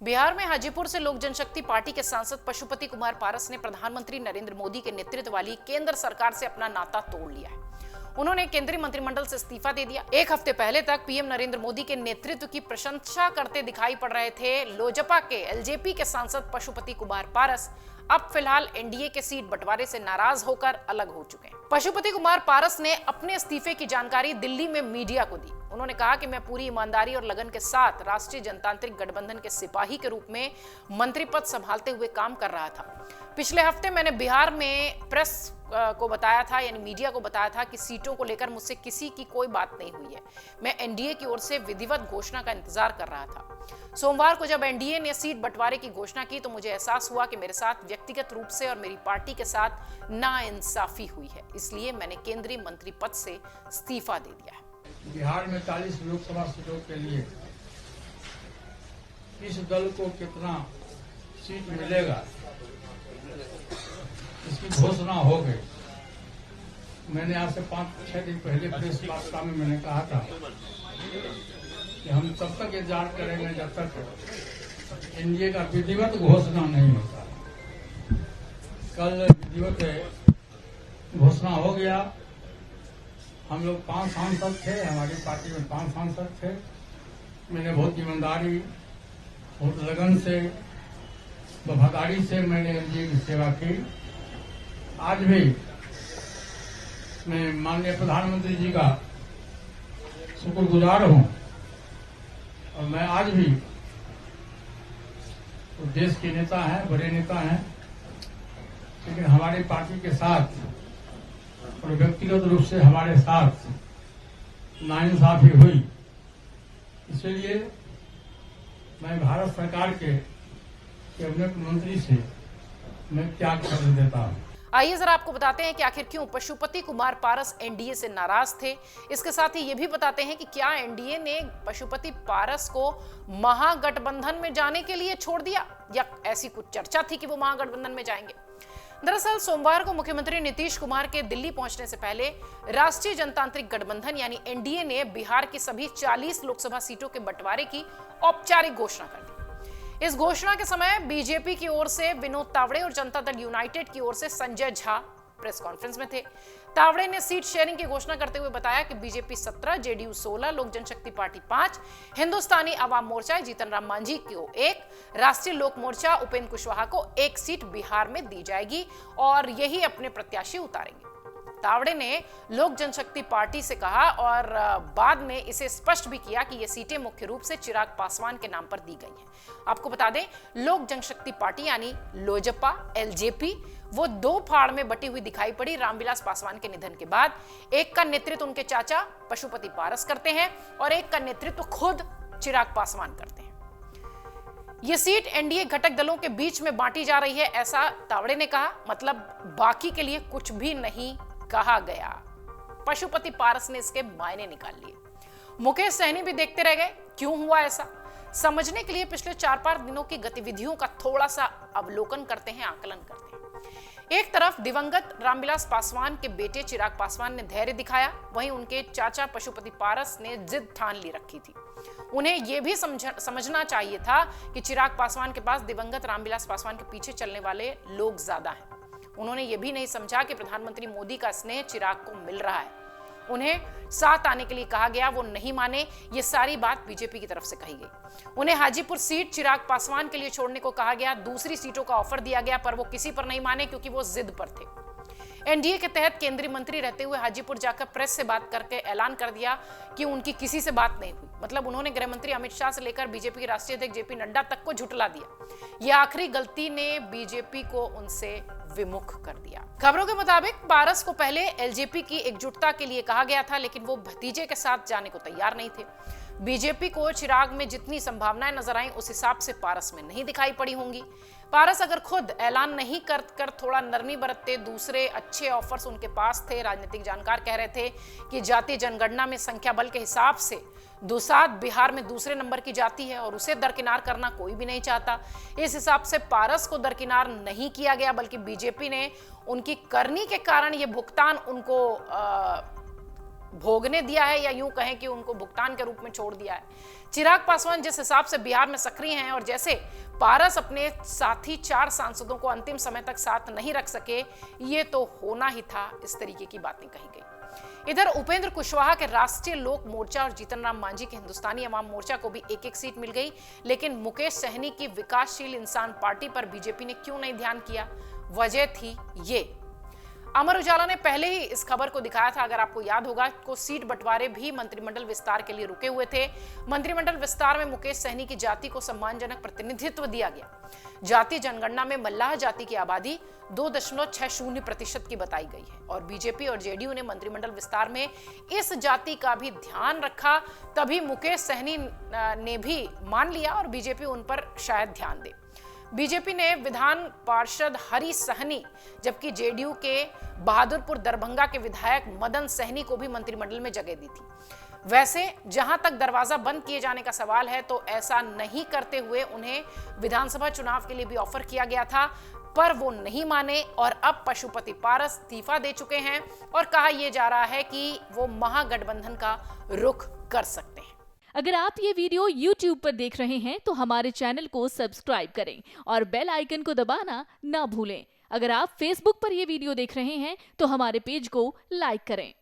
बिहार में हाजीपुर से लोक जनशक्ति पार्टी के सांसद पशुपति कुमार पारस ने प्रधानमंत्री नरेंद्र मोदी के नेतृत्व वाली केंद्र सरकार से अपना नाता तोड़ लिया है। उन्होंने केंद्रीय मंत्रिमंडल से इस्तीफा दे दिया। एक हफ्ते पहले तक पीएम नरेंद्र मोदी के नेतृत्व की प्रशंसा करते दिखाई पड़ रहे थे लोजपा के एलजेपी के सांसद पशुपति कुमार पारस अब फिलहाल एनडीए के सीट बंटवारे से नाराज होकर अलग हो चुके हैं। पशुपति कुमार पारस ने अपने इस्तीफे की जानकारी दिल्ली में मीडिया को दी। उन्होंने कहा कि मैं पूरी ईमानदारी और लगन के साथ राष्ट्रीय जनतांत्रिक गठबंधन के सिपाही के रूप में मंत्री पद संभालते हुए काम कर रहा था। पिछले हफ्ते मैंने बिहार में प्रेस को बताया था, यानी मीडिया को बताया था कि सीटों को लेकर मुझसे किसी की कोई बात नहीं हुई है। मैं एनडीए की ओर से विधिवत घोषणा का इंतजार कर रहा था। सोमवार को जब एनडीए ने सीट बंटवारे की घोषणा की तो मुझे एहसास हुआ कि मेरे साथ व्यक्तिगत रूप से और मेरी पार्टी के साथ नाइंसाफी हुई है, इसलिए मैंने केंद्रीय मंत्री पद से इस्तीफा दे दिया है। बिहार में 40 लोकसभा सीटों के लिए किस दल को कितना सीट मिलेगा इसकी घोषणा हो गई। मैंने आज से 5-6 दिन पहले प्रेस वार्ता में मैंने कहा था कि हम तब तक इंतजार करेंगे जब तक एनडीए का विधिवत घोषणा नहीं होता। कल विधिवत घोषणा हो गया। हम लोग 5 सांसद थे, हमारी पार्टी में 5 सांसद थे। मैंने बहुत ईमानदारी, बहुत लगन से, वफादारी से मैंने एनडीए की सेवा की। आज भी मैं माननीय प्रधानमंत्री जी का शुक्रगुजार हूं और मैं आज भी तो देश के नेता हैं, बड़े नेता हैं, लेकिन हमारी पार्टी के साथ और व्यक्तिगत रूप से हमारे साथ नाइंसाफी हुई। इसलिए मैं भारत सरकार के कैबिनेट मंत्री से मैं त्याग कर देता हूं। आइए जरा आपको बताते हैं कि आखिर क्यों पशुपति कुमार पारस एनडीए से नाराज थे। इसके साथ ही ये भी बताते हैं कि क्या एनडीए ने पशुपति पारस को महागठबंधन में जाने के लिए छोड़ दिया या ऐसी कुछ चर्चा थी कि वो महागठबंधन में जाएंगे। दरअसल सोमवार को मुख्यमंत्री नीतीश कुमार के दिल्ली पहुंचने से पहले राष्ट्रीय जनतांत्रिक गठबंधन यानी एनडीए ने बिहार की सभी 40 लोकसभा सीटों के बंटवारे की औपचारिक घोषणा कर दी। इस घोषणा के समय बीजेपी की ओर से विनोद तावड़े और जनता दल यूनाइटेड की ओर से संजय झा प्रेस कॉन्फ्रेंस में थे। तावड़े ने सीट शेयरिंग की घोषणा करते हुए बताया कि बीजेपी 17, जेडीयू 16, लोक जनशक्ति पार्टी 5, हिंदुस्तानी आवाम मोर्चा जीतन राम मांझी को 1, राष्ट्रीय लोक मोर्चा उपेंद्र कुशवाहा को 1 सीट बिहार में दी जाएगी और यही अपने प्रत्याशी उतारेंगे। तावड़े ने लोक जनशक्ति पार्टी से कहा और बाद में इसे स्पष्ट भी किया कि ये सीटें मुख्य रूप से चिराग पासवान के नाम पर दी गई हैं। आपको बता दें, लोक जनशक्ति पार्टी यानी लोजपा, एलजेपी वो 2 फाड़ में बटी हुई दिखाई पड़ी रामविलास पासवान के निधन के बाद। एक का नेतृत्व उनके चाचा पशुपति पारस करते हैं और एक का नेतृत्व खुद चिराग पासवान करते हैं। ये सीट एनडीए घटक दलों के बीच में बांटी जा रही है, ऐसा तावड़े ने कहा। मतलब बाकी के लिए कुछ भी नहीं कहा गया। पशुपति पारस ने इसके मायने निकाल लिए। मुकेश सहनी भी देखते रह गए। क्यों हुआ ऐसा समझने के लिए पिछले 4-5 दिनों की गतिविधियों का थोड़ा सा अवलोकन करते हैं, आकलन करते हैं। एक तरफ दिवंगत रामविलास पासवान के बेटे चिराग पासवान ने धैर्य दिखाया, वहीं उनके चाचा पशुपति पारस ने जिद ठान ली रखी थी। उन्हें यह भी समझना चाहिए था कि चिराग पासवान के पास दिवंगत रामविलास पासवान के पीछे चलने वाले लोग ज्यादा हैं। उन्होंने ये भी नहीं समझा कि प्रधानमंत्री मोदी का स्नेह चिराग को मिल रहा है। उन्हें साथ आने के लिए कहा गया, वो नहीं माने। ये सारी बात बीजेपी की तरफ से कही गई। उन्हें हाजीपुर सीट चिराग पासवान के लिए छोड़ने को कहा गया। दूसरी सीटों का ऑफर दिया गया पर वो किसी पर नहीं माने क्योंकि वो जिद पर थे। एनडीए के तहत केंद्रीय मंत्री रहते हुए हाजीपुर जाकर प्रेस से बात करके ऐलान कर दिया कि उनकी किसी से बात नहीं हुई। मतलब उन्होंने गृह मंत्री अमित शाह से लेकर बीजेपी के राष्ट्रीय अध्यक्ष जेपी नड्डा तक को झुठला दिया। यह आखिरी गलती ने बीजेपी को उनसे विमुख कर दिया। खबरों के मुताबिक पारस को पहले एलजेपी की एकजुटता के लिए कहा गया था, लेकिन वो भतीजे के साथ जाने को तैयार नहीं थे। बीजेपी को चिराग में जितनी संभावनाएं नजर आई उस हिसाब से पारस में नहीं दिखाई पड़ी होंगी। पारस अगर खुद ऐलान नहीं कर थोड़ा नरमी बरतते, दूसरे अच्छे ऑफर्स उनके पास थे। राजनीतिक जानकार कह रहे थे कि जातीय जनगणना में संख्या बल के हिसाब से दुसाध बिहार में दूसरे नंबर की जाति है और उसे दरकिनार करना कोई भी नहीं चाहता। इस हिसाब से पारस को दरकिनार नहीं किया गया, बल्कि बीजेपी ने उनकी करनी के कारण यह भुगतान उनको भोगने दिया है या यूं कहें कि उनको भुगतान के रूप में छोड़ दिया है। चिराग पासवान जिस हिसाब से बिहार में सक्रिय हैं और जैसे पारस अपने साथी 4 सांसदों को अंतिम समय तक साथ नहीं रख सके, ये तो होना ही था, इस तरीके की बातें कही गई। इधर उपेंद्र कुशवाहा के राष्ट्रीय लोक मोर्चा और जीतन राम मांझी के हिंदुस्तानी अवाम मोर्चा को भी एक-एक सीट मिल गई, लेकिन मुकेश सहनी की विकासशील इंसान पार्टी पर बीजेपी ने क्यों नहीं ध्यान किया? वजह थी ये। अमर उजाला ने पहले ही इस खबर को दिखाया था, अगर आपको याद होगा, को सीट बंटवारे भी मंत्रिमंडल विस्तार के लिए रुके हुए थे। मंत्रिमंडल विस्तार में मुकेश सहनी की जाति को सम्मानजनक प्रतिनिधित्व दिया गया। जाति जनगणना में मल्लाह जाति की आबादी 2.60% की बताई गई है और बीजेपी और जेडीयू ने मंत्रिमंडल विस्तार में इस जाति का भी ध्यान रखा, तभी मुकेश सहनी ने भी मान लिया और बीजेपी उन पर शायद ध्यान दे। बीजेपी ने विधान पार्षद हरी सहनी, जबकि जेडीयू के बहादुरपुर दरभंगा के विधायक मदन सहनी को भी मंत्रिमंडल में जगह दी थी। वैसे जहां तक दरवाजा बंद किए जाने का सवाल है, तो ऐसा नहीं करते हुए उन्हें विधानसभा चुनाव के लिए भी ऑफर किया गया था, पर वो नहीं माने और अब पशुपति पारस इस्तीफा दे चुके हैं और कहा यह जा रहा है कि वो महागठबंधन का रुख कर सकते हैं। अगर आप ये वीडियो YouTube पर देख रहे हैं तो हमारे चैनल को सब्सक्राइब करें और बेल आइकन को दबाना ना भूलें। अगर आप Facebook पर ये वीडियो देख रहे हैं तो हमारे पेज को लाइक करें।